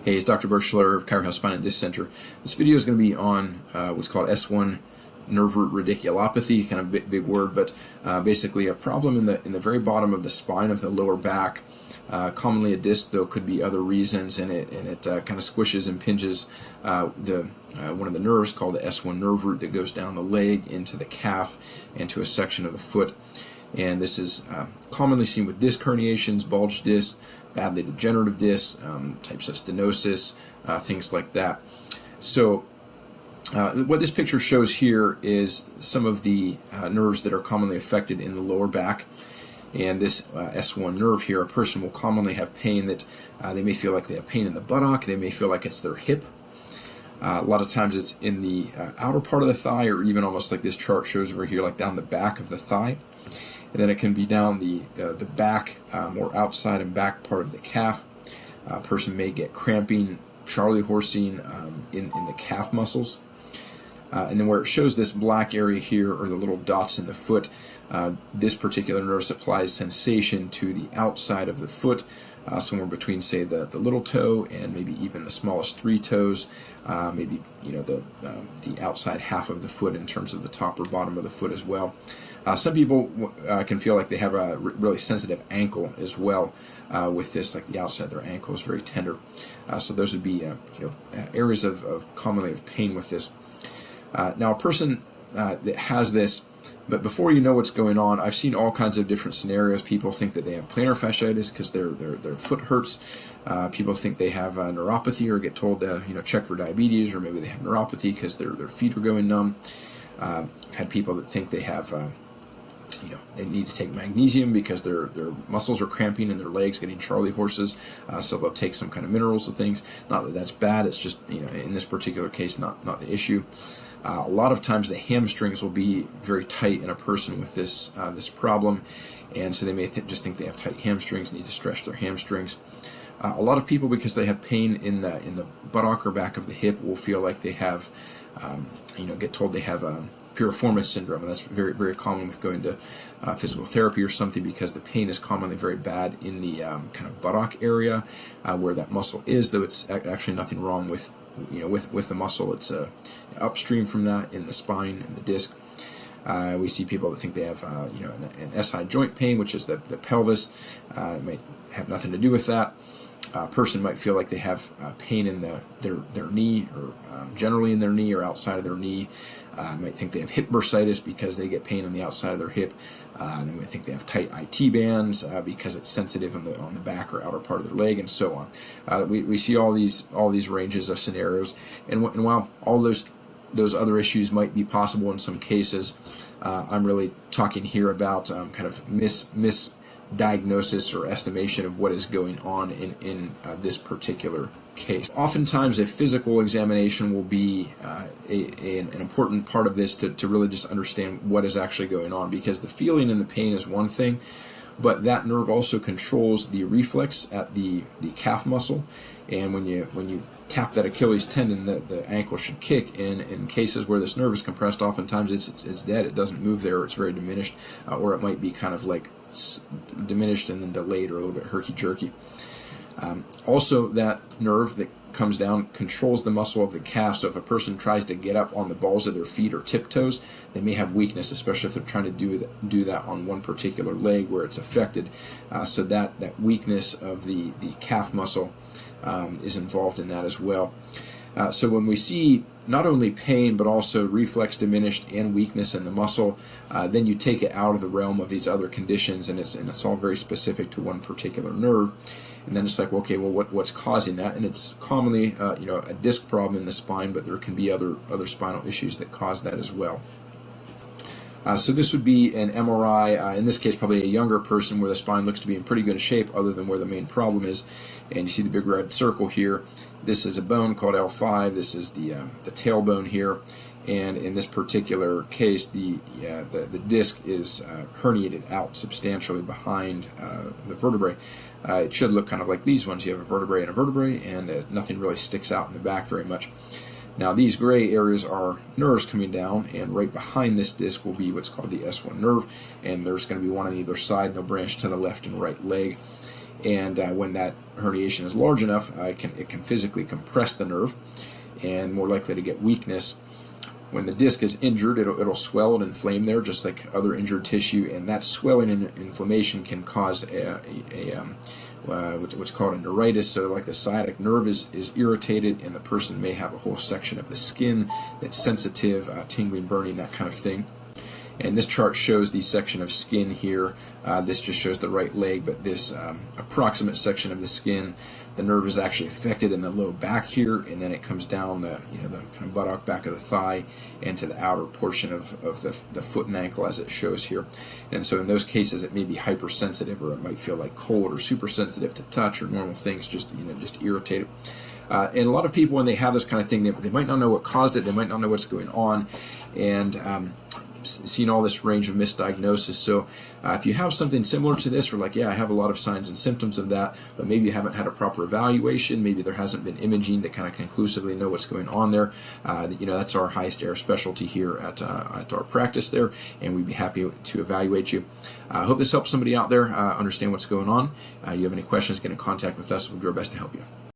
Hey, it's Dr. Birchler of Chirohouse Spine and Disc Center. This video is going to be on what's called S1 nerve root radiculopathy, kind of big word, but basically a problem in the very bottom of the spine of the lower back. Commonly a disc, though, could be other reasons, and it kind of squishes and pinches one of the nerves called the S1 nerve root that goes down the leg into the calf and to a section of the foot. And this is commonly seen with disc herniations, bulge discs, badly degenerative discs, types of stenosis, things like that. So what this picture shows here is some of the nerves that are commonly affected in the lower back. And this S1 nerve here, a person will commonly have pain that they may feel like they have pain in the buttock, they may feel like it's their hip. A lot of times it's in the outer part of the thigh, or even almost like this chart shows over here, like down the back of the thigh. And then it can be down the back or outside and back part of the calf. A person may get cramping, Charlie horsing in the calf muscles. And then where it shows this black area here, or the little dots in the foot, this particular nerve supplies sensation to the outside of the foot, somewhere between, say, the little toe and maybe even the smallest three toes, maybe the outside half of the foot in terms of the top or bottom of the foot as well. Some people can feel like they have a really sensitive ankle as well with this, like the outside of their ankle is very tender. So those would be areas of commonly of pain with this. Now, a person that has this, but before you know what's going on, I've seen all kinds of different scenarios. People think that they have plantar fasciitis because their foot hurts. People think they have neuropathy, or get told to check for diabetes, or maybe they have neuropathy because their feet are going numb. I've had people that think they have they need to take magnesium because their muscles are cramping and their legs getting Charlie horses, so they'll take some kind of minerals or things. Not that that's bad, it's just in this particular case not the issue. A lot of times the hamstrings will be very tight in a person with this problem, and so they may just think they have tight hamstrings, need to stretch their hamstrings. A lot of people, because they have pain in the buttock or back of the hip, will feel like they have, get told they have piriformis syndrome, and that's very, very common with going to physical therapy or something, because the pain is commonly very bad in the kind of buttock area where that muscle is, though it's actually nothing wrong with the muscle. It's upstream from that in the spine and the disc. We see people that think they have an SI joint pain, which is the pelvis. It might have nothing to do with that. A person might feel like they have pain in their knee, or generally in their knee or outside of their knee. Might think they have hip bursitis because they get pain on the outside of their hip. They might think they have tight IT bands because it's sensitive on the back or outer part of their leg, and so on. We see all these ranges of scenarios, and while all those other issues might be possible in some cases, I'm really talking here about kind of misdiagnosis or estimation of what is going on in this particular case. Oftentimes a physical examination will be an important part of this to really just understand what is actually going on, because the feeling and the pain is one thing, but that nerve also controls the reflex at the calf muscle, and when you tap that Achilles tendon, the ankle should kick. And in cases where this nerve is compressed, oftentimes it's dead. It doesn't move there. It's very diminished, or it might be kind of like diminished and then delayed, or a little bit herky-jerky. Also, that nerve that comes down controls the muscle of the calf, so if a person tries to get up on the balls of their feet or tiptoes, they may have weakness, especially if they're trying to do that on one particular leg where it's affected. So that weakness of the calf muscle is involved in that as well. So when we see not only pain but also reflex diminished and weakness in the muscle, then you take it out of the realm of these other conditions, and it's all very specific to one particular nerve. And then it's like, okay, well, what's causing that? And it's commonly a disc problem in the spine, but there can be other spinal issues that cause that as well. So this would be an MRI, in this case probably a younger person where the spine looks to be in pretty good shape other than where the main problem is. And you see the big red circle here. This is a bone called L5. This is the tailbone here. And in this particular case, the disc is herniated out substantially behind the vertebrae. It should look kind of like these ones. You have a vertebrae and a vertebrae, and nothing really sticks out in the back very much. Now, these gray areas are nerves coming down, and right behind this disc will be what's called the S1 nerve, and there's going to be one on either side, and they'll branch to the left and right leg. and when that herniation is large enough, it can physically compress the nerve, and more likely to get weakness. When the disc is injured, it'll swell and inflame there, just like other injured tissue, and that swelling and inflammation can cause what's called a neuritis. So like the sciatic nerve is irritated, and the person may have a whole section of the skin that's sensitive, tingling, burning, that kind of thing. And this chart shows the section of skin here. This just shows the right leg, but this approximate section of the skin, the nerve is actually affected in the low back here, and then it comes down the the kind of buttock, back of the thigh, and to the outer portion of the foot and ankle, as it shows here. And so in those cases, it may be hypersensitive, or it might feel like cold, or super sensitive to touch, or normal things just just irritated. And a lot of people, when they have this kind of thing, they might not know what caused it, they might not know what's going on, and seen all this range of misdiagnosis. So if you have something similar to this, or like, yeah, I have a lot of signs and symptoms of that, but maybe you haven't had a proper evaluation, maybe there hasn't been imaging to kind of conclusively know what's going on there, that's our highest area specialty here at our practice there, and we'd be happy to evaluate you. I hope this helps somebody out there understand what's going on. You have any questions, get in contact with us. We'll do our best to help you.